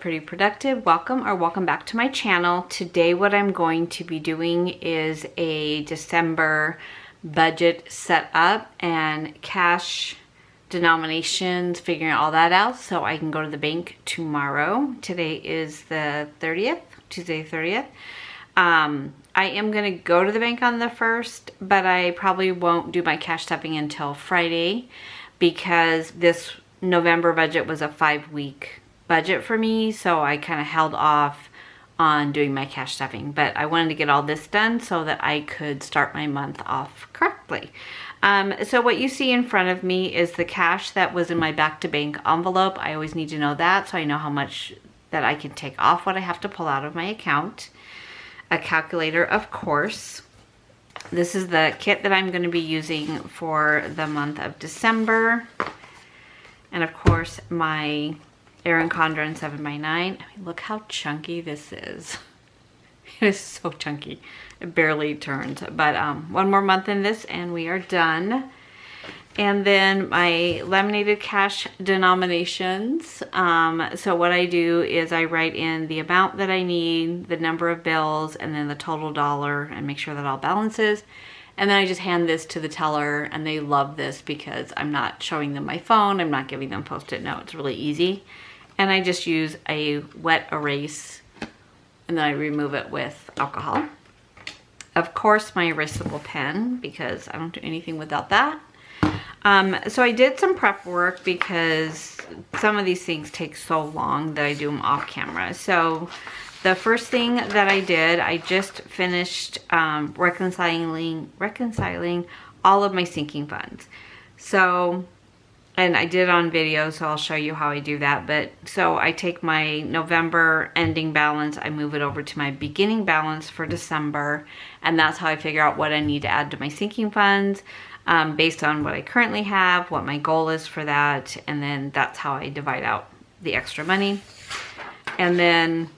pretty productive. Welcome back to my channel. Today what I'm going to be doing is a December budget setup and cash denominations, figuring all that out so I can go to the bank tomorrow. Today is the 30th, Tuesday 30th. I am going to go to the bank on the 1st, but I probably won't do my cash stuffing until Friday because this November budget was a 5-week budget for me, so I kind of held off on doing my cash stuffing, but I wanted to get all this done so that I could start my month off correctly. So what you see in front of me is the cash that was in my back to bank envelope. I always need to know that so I know how much that I can take off what I have to pull out of my account. A calculator, of course. This is the kit that I'm going to be using for the month of December. And of course, my Erin Condren 7x9. I mean, look how chunky this is. It is so chunky. It barely turns. But one more month in this and we are done. And then my laminated cash denominations. So what I do is I write in the amount that I need, the number of bills, and then the total dollar, and make sure that all balances. And then I just hand this to the teller, and they love this because I'm not showing them my phone. I'm not giving them Post-it notes. It's really easy. And I just use a wet erase, and then I remove it with alcohol. Of course, my erasable pen, because I don't do anything without that. So I did some prep work because some of these things take so long that I do them off camera. So the first thing that I did, I just finished reconciling all of my sinking funds. So, and I did it on video, so I'll show you how I do that. But so I take my November ending balance, I move it over to my beginning balance for December, and that's how I figure out what I need to add to my sinking funds based on what I currently have, what my goal is for that, and then that's how I divide out the extra money. And then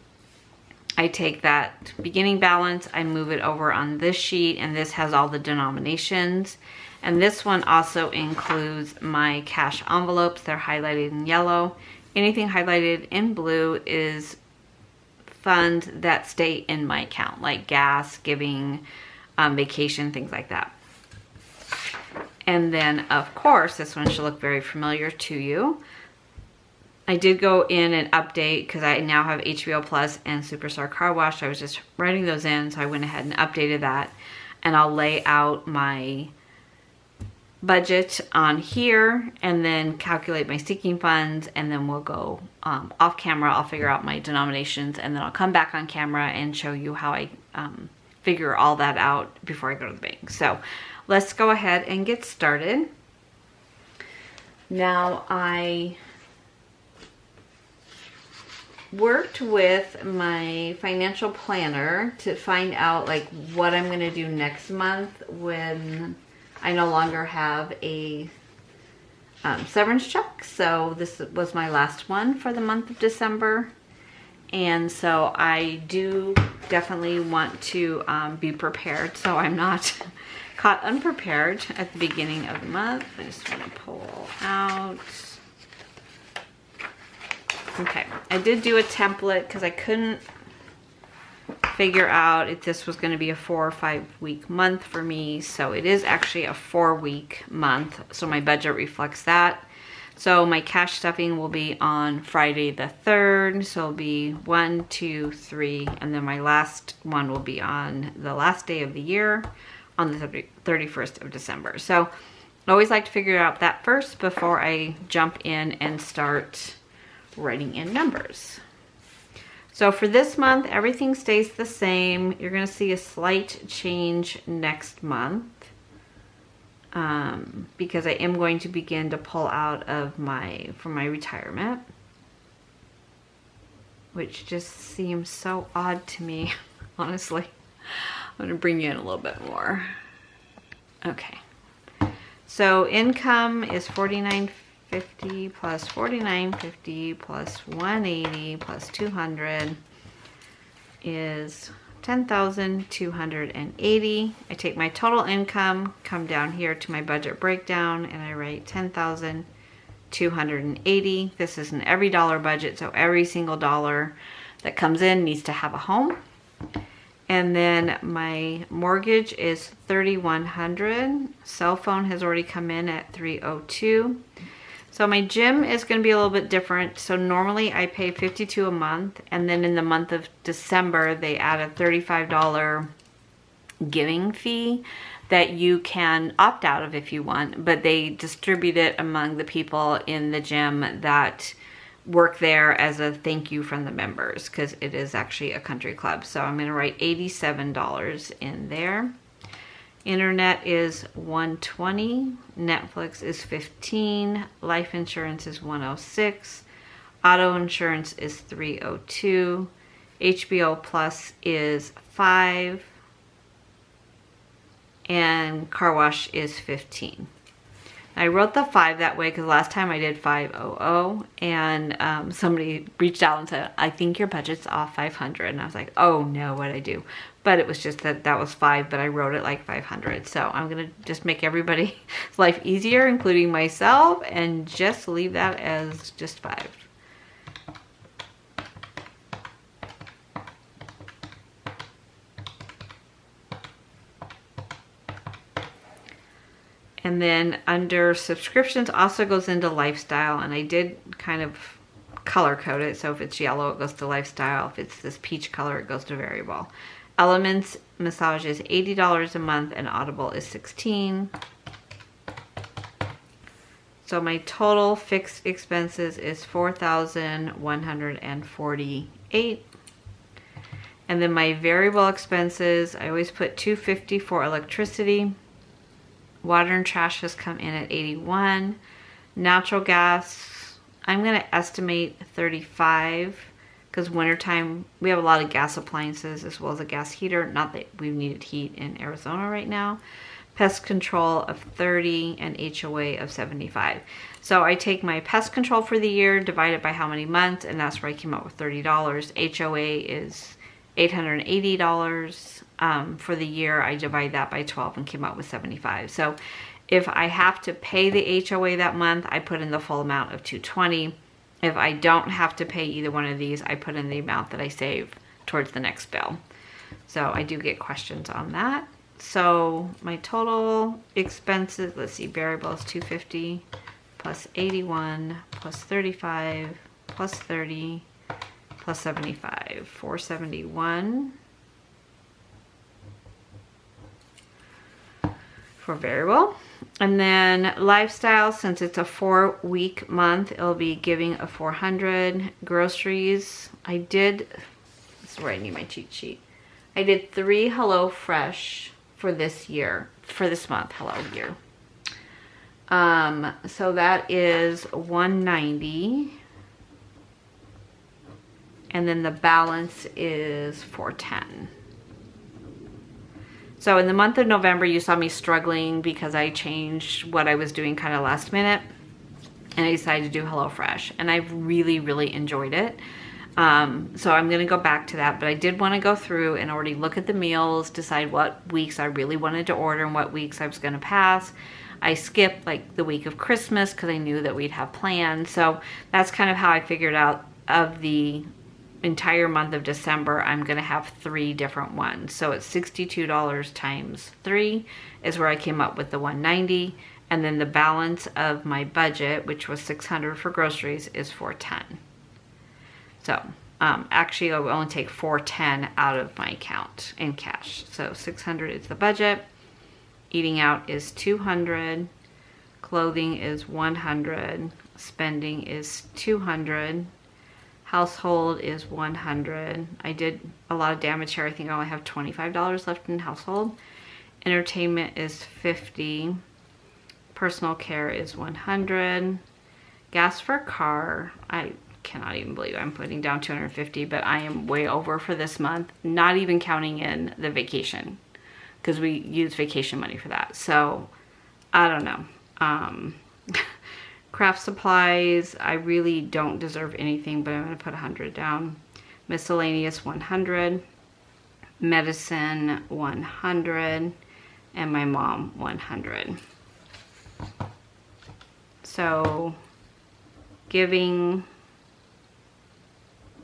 I take that beginning balance, I move it over on this sheet, and this has all the denominations. And this one also includes my cash envelopes. They're highlighted in yellow. Anything highlighted in blue is funds that stay in my account, like gas, giving, vacation, things like that. And then, of course, this one should look very familiar to you. I did go in and update because I now have HBO Plus and Superstar Car Wash. I was just writing those in, so I went ahead and updated that. And I'll lay out my budget on here and then calculate my sinking funds, and then we'll go off camera. I'll figure out my denominations, and then I'll come back on camera and show you how I figure all that out before I go to the bank. So let's go ahead and get started. Now, I worked with my financial planner to find out like what I'm going to do next month when I no longer have a severance check. So this was my last one for the month of December. And so I do definitely want to be prepared so I'm not caught unprepared at the beginning of the month. I just want to pull out. Okay, I did do a template because I couldn't figure out if this was going to be a 4 or 5 week month for me. So it is actually a 4-week month. So my budget reflects that. So my cash stuffing will be on Friday the 3rd. So it'll be 1, 2, 3. And then my last one will be on the last day of the year on the 31st of December. So I always like to figure out that first before I jump in and start writing in numbers. So for this month, everything stays the same. You're going to see a slight change next month because I am going to begin to pull out of from my retirement, which just seems so odd to me, honestly. I'm going to bring you in a little bit more. Okay. So income is $49.50 plus $49.50 plus $180 plus $200 is $10,280. I take my total income, come down here to my budget breakdown, and I write $10,280 $280. This is an every dollar budget, so every single dollar that comes in needs to have a home. And then my mortgage is $3,100. Cell phone has already come in at $302. So my gym is going to be a little bit different. So normally I pay $52 a month, and then in the month of December they add a $35 giving fee that you can opt out of if you want, but they distribute it among the people in the gym that work there as a thank you from the members, because it is actually a country club. So I'm going to write $87 in there. Internet is $120, Netflix is $15, life insurance is $106, auto insurance is $302, HBO Plus is $5, and car wash is $15. I wrote the 5 that way because last time I did 500, and somebody reached out and said, I think your budget's off 500, and I was like, oh no, what'd I do? But it was just that was 5, but I wrote it like 500. So I'm gonna just make everybody's life easier, including myself, and just leave that as just 5. And then under subscriptions also goes into lifestyle, and I did kind of color code it. So if it's yellow, it goes to lifestyle. If it's this peach color, it goes to variable. Elements massage is $80 a month, and Audible is $16. So my total fixed expenses is $4,148. And then my variable expenses, I always put $250 for electricity. Water and trash has come in at $81. Natural gas, I'm going to estimate $35, because wintertime, we have a lot of gas appliances as well as a gas heater. Not that we've needed heat in Arizona right now. Pest control of $30 and HOA of $75. So I take my pest control for the year, divide it by how many months, and that's where I came up with $30. HOA is $880. For the year, I divide that by 12 and came up with $75. So if I have to pay the HOA that month, I put in the full amount of $220. If I don't have to pay either one of these, I put in the amount that I save towards the next bill. So I do get questions on that. So my total expenses, let's see, variable is $250 plus 81 plus 35 plus 30 plus 75, $471 for variable. And then lifestyle, since it's a 4-week month, it'll be giving a $400. Groceries, this is where I need my cheat sheet. I did 3 HelloFresh for this month, hello year. So that is $190. And then the balance is $410. So in the month of November, you saw me struggling because I changed what I was doing kind of last minute, and I decided to do HelloFresh, and I've really, really enjoyed it. So I'm gonna go back to that, but I did wanna go through and already look at the meals, decide what weeks I really wanted to order and what weeks I was gonna pass. I skipped like the week of Christmas because I knew that we'd have plans. So that's kind of how I figured out of the entire month of December, I'm gonna have 3 different ones. So it's $62 times 3 is where I came up with the $190, and then the balance of my budget, which was $600 for groceries, is $410. So actually I will only take $410 out of my account in cash. So $600 is the budget. Eating out is $200. Clothing is $100. Spending is $200. Household is $100. I did a lot of damage here. I think I only have $25 left in household. Entertainment is $50. Personal care is $100. Gas for car, I cannot even believe I'm putting down $250, but I am way over for this month, not even counting in the vacation, because we use vacation money for that. So I don't know. Craft supplies, I really don't deserve anything, but I'm going to put 100 down. Miscellaneous, 100. Medicine, 100. And my mom, 100. So giving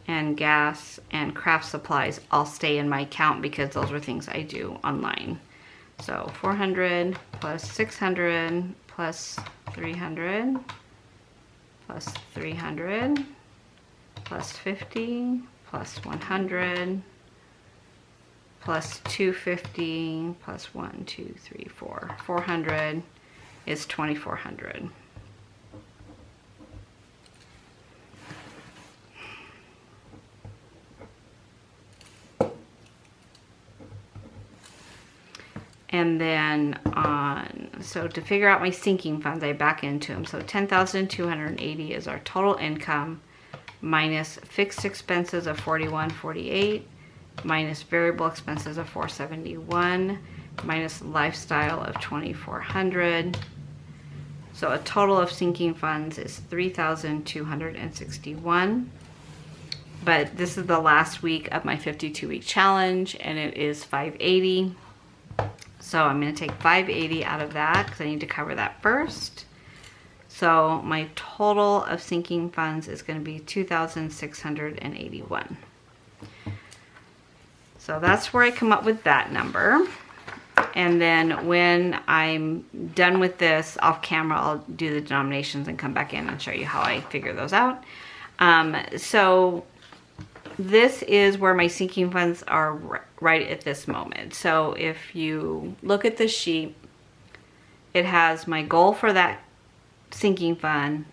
and gas and craft supplies all stay in my account because those are things I do online. So 400 plus 600 plus 300 plus 300 plus 50 plus 100 plus 250 plus 1, 2, 3, 4. 400 is 2,400. And then so to figure out my sinking funds, I back into them. So 10,280 is our total income, minus fixed expenses of 4148, minus variable expenses of 471, minus lifestyle of 2,400. So a total of sinking funds is 3,261. But this is the last week of my 52-week challenge, and it is 580. So I'm going to take 580 out of that because I need to cover that first. So my total of sinking funds is going to be 2,681. So that's where I come up with that number. And then when I'm done with this off camera, I'll do the denominations and come back in and show you how I figure those out. So this is where my sinking funds are right at this moment. So if you look at this sheet, it has my goal for that sinking fund,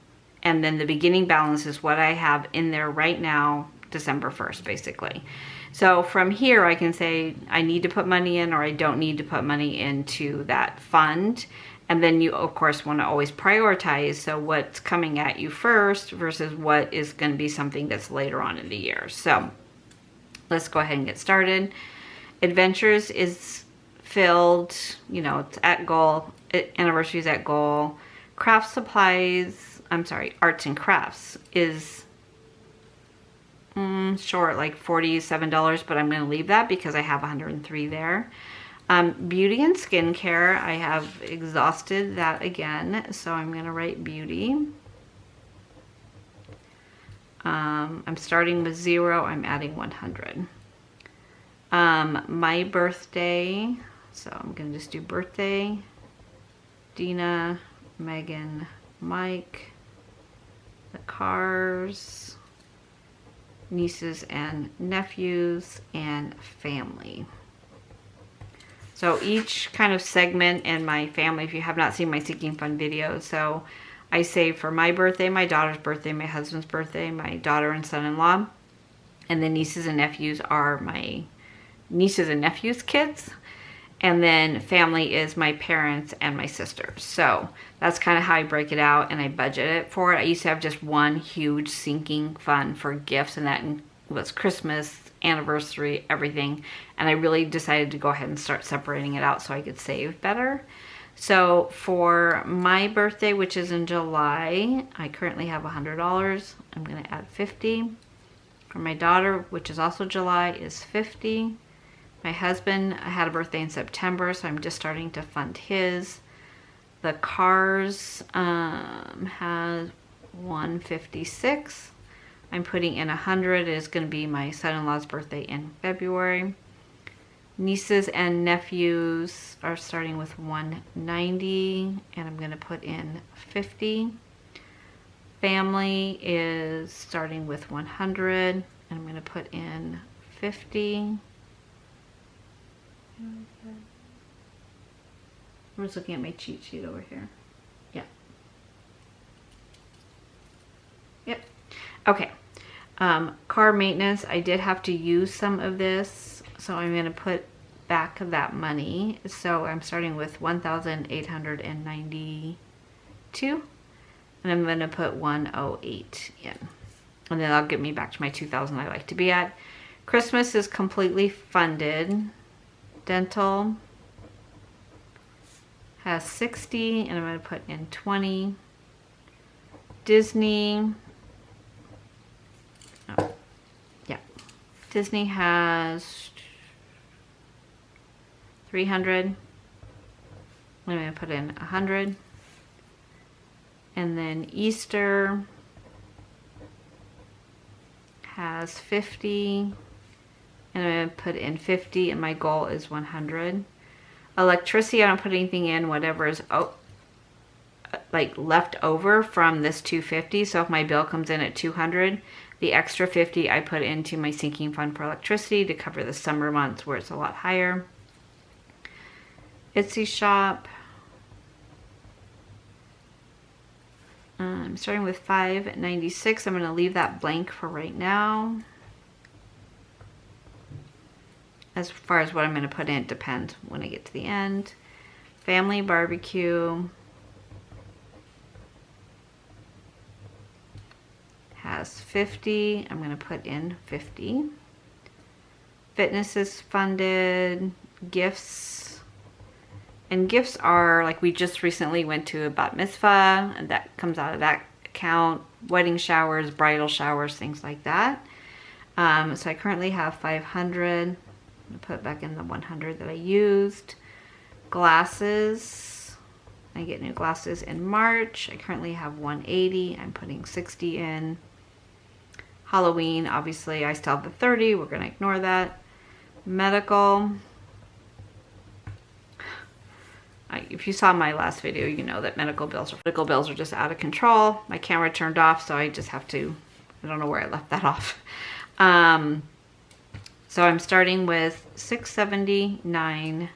and then the beginning balance is what I have in there right now, December 1st, basically. So from here, I can say I need to put money in or I don't need to put money into that fund. And then you, of course, want to always prioritize. So what's coming at you first versus what is going to be something that's later on in the year. So let's go ahead and get started. Adventures is filled, you know, it's at goal. Anniversary is at goal. Craft supplies, I'm sorry, arts and crafts is short, like $47, but I'm going to leave that because I have 103 there. Beauty and skincare, I have exhausted that again, so I'm going to write beauty. I'm starting with 0, I'm adding 100. My birthday, so I'm going to just do birthday. Dina, Megan, Mike, the cars, nieces and nephews, and family. So each kind of segment in my family, if you have not seen my sinking fund video, so I save for my birthday, my daughter's birthday, my husband's birthday, my daughter and son-in-law, and then nieces and nephews are my nieces and nephews' kids. And then family is my parents and my sisters. So that's kind of how I break it out and I budget it for it. I used to have just one huge sinking fund for gifts, and that was Christmas, anniversary, everything. And I really decided to go ahead and start separating it out so I could save better. So for my birthday, which is in July, I currently have $100. I'm going to add 50. For my daughter, which is also July, is 50. My husband had a birthday in September, so I'm just starting to fund his. The cars has 156. I'm putting in 100. It is going to be my son-in-law's birthday in February. Nieces and nephews are starting with 190, and I'm going to put in 50. Family is starting with 100, and I'm going to put in 50. I'm just looking at my cheat sheet over here. Yeah. Yep. Okay. Car maintenance, I did have to use some of this, so I'm going to put back that money. So I'm starting with 1,892, and I'm going to put 108 in. And then that'll get me back to my 2,000 I like to be at. Christmas is completely funded. Dental has 60, and I'm going to put in 20. Disney, oh, yeah, Disney has 300. I'm going to put in 100. And then Easter has 50, and I'm going to put in 50, and my goal is 100. Electricity, I don't put anything in, whatever is like left over from this 250. So if my bill comes in at 200, the extra 50 I put into my sinking fund for electricity to cover the summer months where it's a lot higher. Etsy shop, I'm starting with $5.96. I'm going to leave that blank for right now. As far as what I'm going to put in, it depends when I get to the end. Family barbecue has 50. I'm going to put in 50. Fitness is funded. Gifts. And gifts are, like, we just recently went to a bat mitzvah, and that comes out of that account. Wedding showers, bridal showers, things like that. So I currently have 500. I'm gonna put back in the 100 that I used. Glasses, I get new glasses in March. I currently have 180. I'm putting 60 in. Halloween, obviously I still have the 30. We're gonna ignore that. Medical. If you saw my last video, you know that medical bills are just out of control. My camera turned off, so I just have to, I don't know where I left that off. So I'm starting with 679,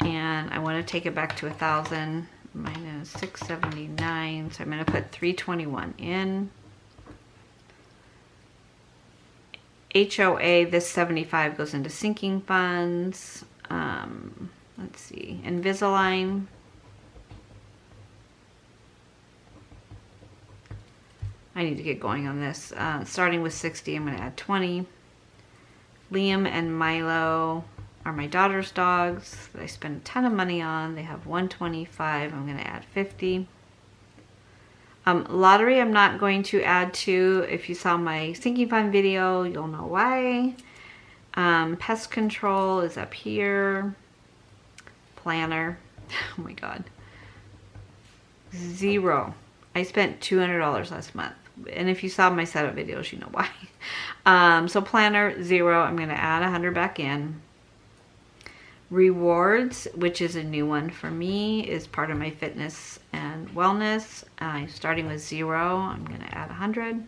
and I want to take it back to 1,000 minus 679. So I'm going to put 321 in. HOA, this 75 goes into sinking funds. Let's see, Invisalign. I need to get going on this. Starting with 60, I'm going to add 20. Liam and Milo are my daughter's dogs that I spend a ton of money on. They have 125. I'm going to add 50. Lottery, I'm not going to add to. If you saw my sinking fund video, you'll know why. Pest Control is up here. Planner. Oh my God. 0. I spent $200 last month. And if you saw my setup videos, you know why. So planner, 0. I'm going to add 100 back in. Rewards, which is a new one for me, is part of my fitness and wellness. Starting with 0, I'm going to add 100.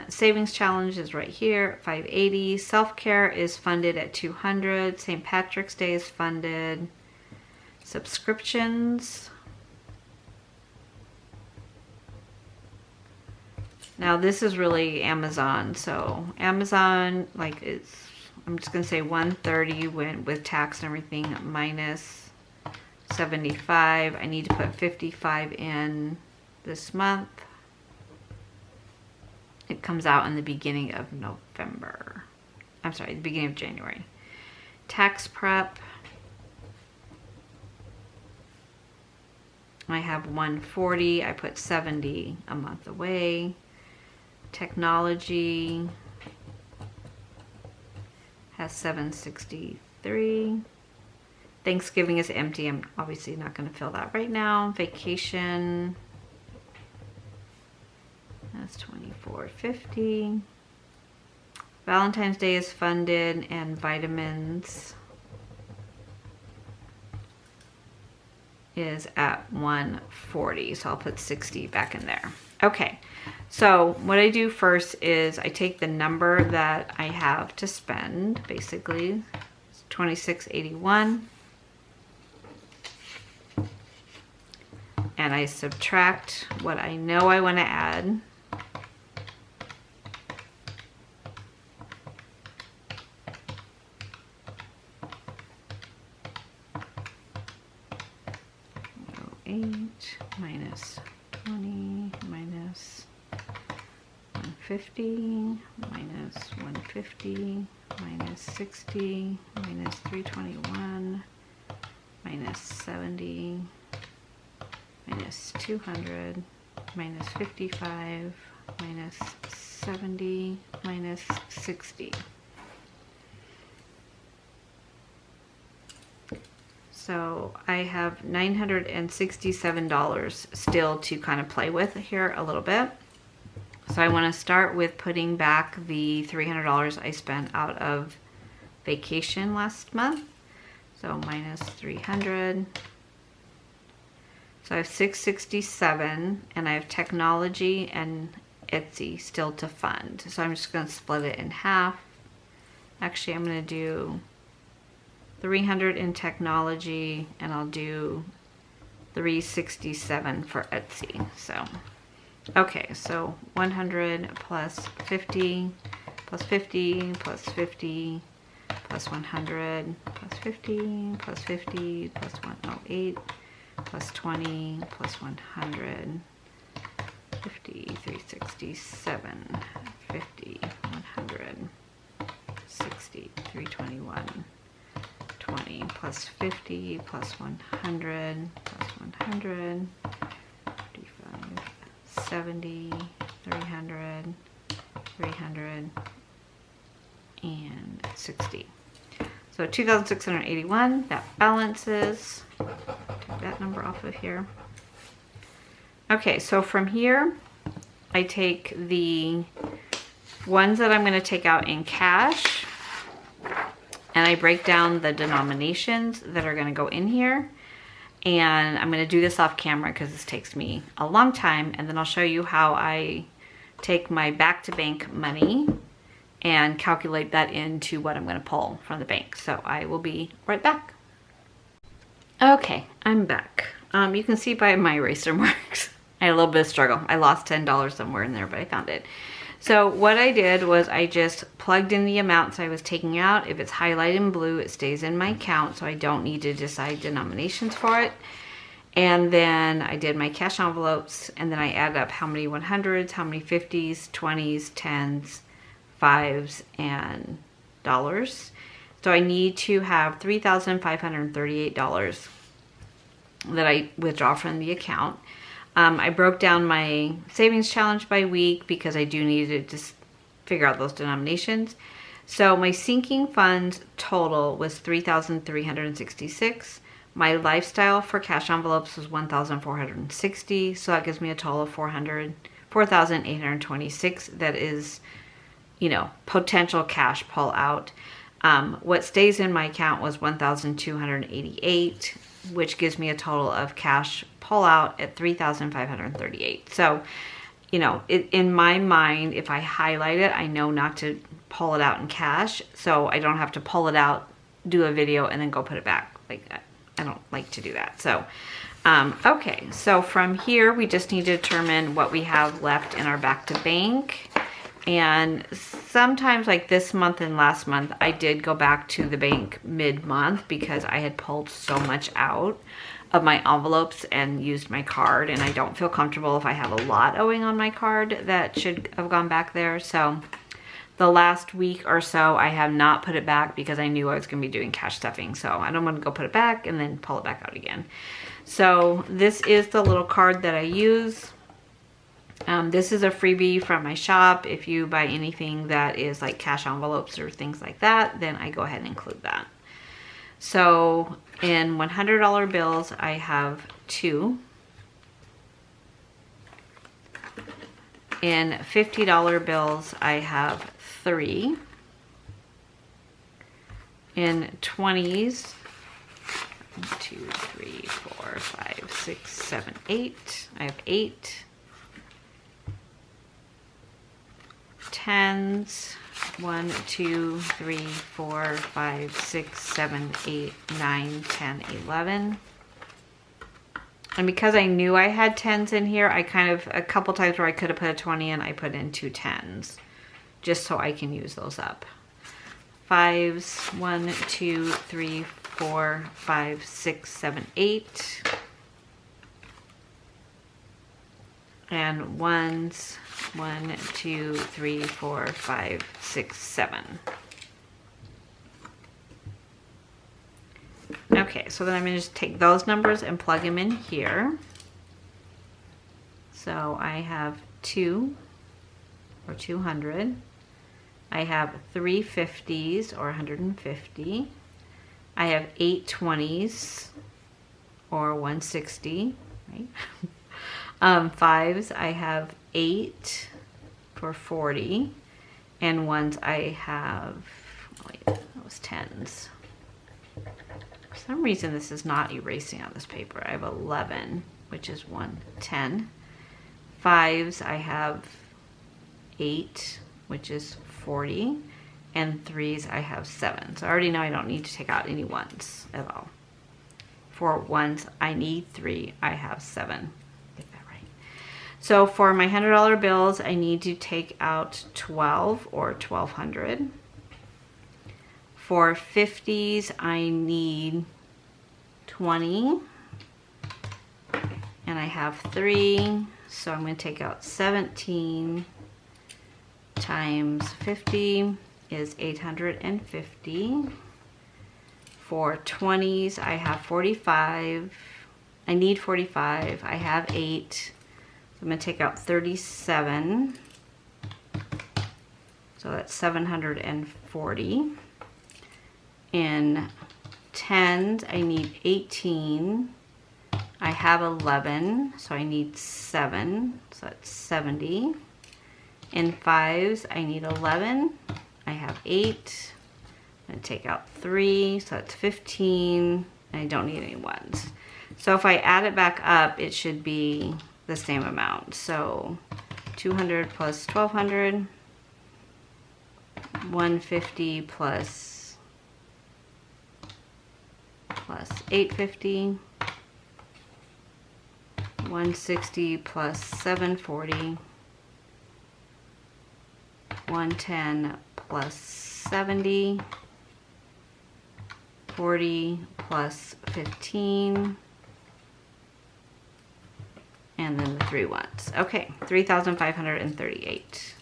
Savings challenge is right here at 580. Self-care is funded at 200. St. Patrick's Day is funded. Subscriptions. Now this is really Amazon. So Amazon, like, it's, I'm just gonna say 130 with tax and everything minus 75. I need to put 55 in this month. It comes out in the beginning of November. I'm sorry, the beginning of January. Tax prep. I have 140. I put 70 a month away. Technology has 763. Thanksgiving is empty. I'm obviously not going to fill that right now. Vacation, that's 2450. Valentine's Day is funded, and vitamins is at 140. So I'll put 60 back in there. Okay, so what I do first is I take the number that I have to spend, basically, it's 2681, and I subtract what I know I want to add. Minus 20 minus 150 minus 150 minus 60 minus 321 minus 70 minus 200 minus 55 minus 70 minus 60. So I have $967 still to kind of play with here a little bit. So I want to start with putting back the $300 I spent out of vacation last month. So minus 300. So I have 667, and I have technology and Etsy still to fund. So I'm just going to split it in half. Actually, I'm going to do 300 in technology, and I'll do 367 for Etsy. So, okay, so 100 plus 50 plus 50 plus 50 plus 100 plus 50 plus 50 plus 108 plus 20 plus 100, 50, 367, 50, 100, 60, 321, 20 plus 50 plus 100 plus 100, 55, 70, 300, 300, and 60. So 2,681, that balances. Take that number off of here. Okay, so from here, I take the ones that I'm going to take out in cash, and I break down the denominations that are going to go in here. And I'm going to do this off camera because this takes me a long time, and then I'll show you how I take my back to bank money and calculate that into what I'm going to pull from the bank. So I will be right back. Okay, I'm back. You can see by my eraser marks, I had a little bit of struggle. I lost $10 somewhere in there, but I found it. So what I did was I just plugged in the amounts I was taking out. If it's highlighted in blue, it stays in my account, so I don't need to decide denominations for it. And then I did my cash envelopes, and then I added up how many 100s, how many 50s, 20s, 10s, 5s, and dollars. So I need to have $3,538 that I withdraw from the account. I broke down my savings challenge by week because I do need to just figure out those denominations. So my sinking funds total was $3,366. My lifestyle for cash envelopes was $1,460. So that gives me a total of $4,826. That is, you know, potential cash pull out. What stays in my account was $1,288, which gives me a total of cash pull out at $3,538. So, you know, in my mind, if I highlight it, I know not to pull it out in cash, so I don't have to pull it out, do a video, and then go put it back. Like, I don't like to do that. So, okay, so from here, we just need to determine what we have left in our back to bank. And sometimes, like this month and last month, I did go back to the bank mid-month because I had pulled so much out of my envelopes and used my card, and I don't feel comfortable if I have a lot owing on my card that should have gone back there. So the last week or so, I have not put it back because I knew I was going to be doing cash stuffing. So I don't want to go put it back and then pull it back out again. So this is the little card that I use. This is a freebie from my shop. If you buy anything that is like cash envelopes or things like that, then I go ahead and include that. So in $100 bills, I have 2. In $50 bills, I have 3. In 20s, 1, 2, 3, 4, 5, 6, 7, 8. I have 8. 10s, 1, 2, 3, 4, 5, 6, 7, 8, 9, 10, 11. And because I knew I had 10s in here, I kind of, a couple times where I could have put a 20 in, I put in 2 10s, just so I can use those up. 5s, 1, 2, 3, 4, 5, 6, 7, 8. And 1s, 1, 2, 3, 4, 5, 6, 7. Okay, so then I'm going to just take those numbers and plug them in here. So I have 2 or 200. I have 3 50s or 150. I have 8 20s or 160, right? 5s, I have 8 for 40. And ones I have, oh wait, that was 10s. For some reason this is not erasing on this paper. I have 11, which is 110. 5s I have 8, which is 40. And 3s I have 7. So I already know I don't need to take out any 1s at all. For 1s I need 3, I have 7. Get that right. So for my $100 bills, I need to take out 12 or 1200. For 50s, I need 20. And I have 3, so I'm going to take out 17 times 50 is 850. For 20s, I have 45. I need 45. I have 8. So I'm going to take out 37. So that's 740. In 10s, I need 18. I have 11, so I need 7. So that's 70. In 5s, I need 11. I have 8. I'm going to take out 3, so that's 15. And I don't need any 1s. So if I add it back up, it should be the same amount. So 200 plus 1200, 150 plus 850, 160 plus 740, 110 plus 70, 40 plus 15, and then the 3 ones. Okay, 3,538.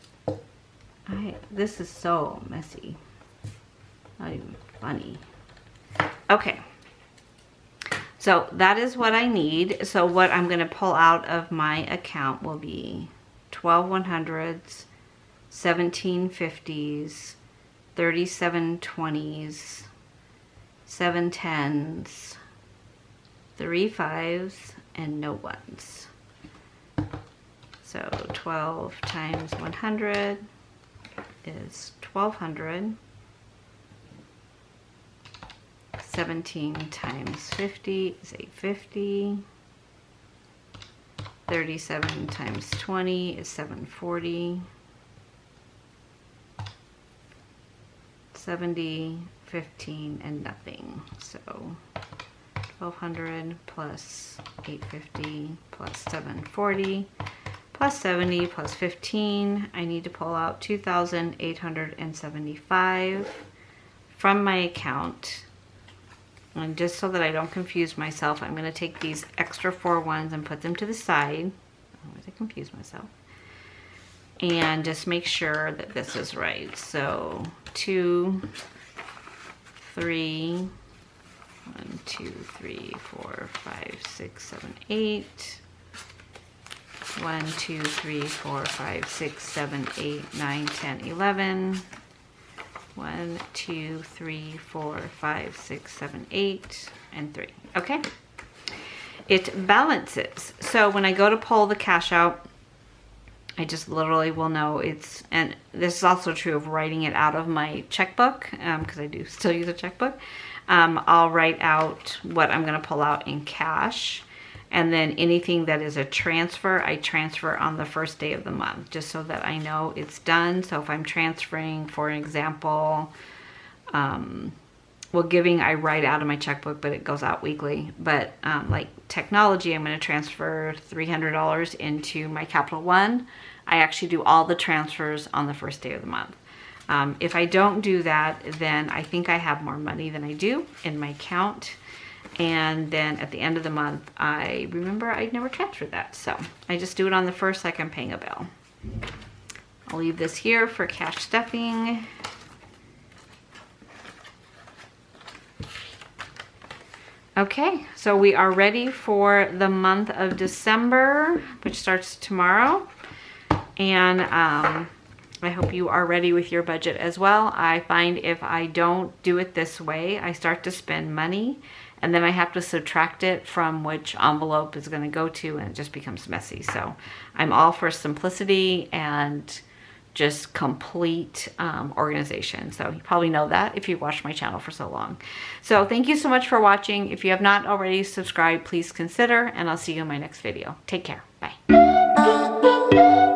This is so messy. Not even funny. Okay. So that is what I need. So what I'm going to pull out of my account will be 12 100s, 17 50s, 37 20s, 7 10s, 3 5s, and no 1s. So 12 times 100 is 1200. 17 times 50 is 850. 37 times 20 is 740. 70, 15, and nothing. So 1200 plus 850 plus 740 plus 70 plus 15. I need to pull out 2,875 from my account. And just so that I don't confuse myself, I'm going to take these extra 4 ones and put them to the side. I always confuse myself. And just make sure that this is right. So 2, 3, 1, 2, 3, 4, 5, 6, 7, 8. 1, 2, 3, 4, 5, 6, 7, 8, 9, 10, 11. 1, 2, 3, 4, 5, 6, 7, 8, and 3. Okay. It balances. So when I go to pull the cash out, I just literally will know it's, and this is also true of writing it out of my checkbook, because I do still use a checkbook. I'll write out what I'm going to pull out in cash. And then anything that is a transfer, I transfer on the first day of the month, just so that I know it's done. So if I'm transferring, for an example, well, giving, I write out of my checkbook, but it goes out weekly. But like technology, I'm going to transfer $300 into my Capital One. I actually do all the transfers on the first day of the month. If I don't do that, then I think I have more money than I do in my account. And then at the end of the month, I remember I never transferred that. So I just do it on the first like I'm paying a bill. I'll leave this here for cash stuffing. Okay, so we are ready for the month of December, which starts tomorrow. And I hope you are ready with your budget as well. I find if I don't do it this way, I start to spend money. And then I have to subtract it from which envelope is going to go to, and it just becomes messy. So I'm all for simplicity and just complete organization. So you probably know that if you've watched my channel for so long. So thank you so much for watching. If you have not already subscribed, please consider, and I'll see you in my next video. Take care. Bye.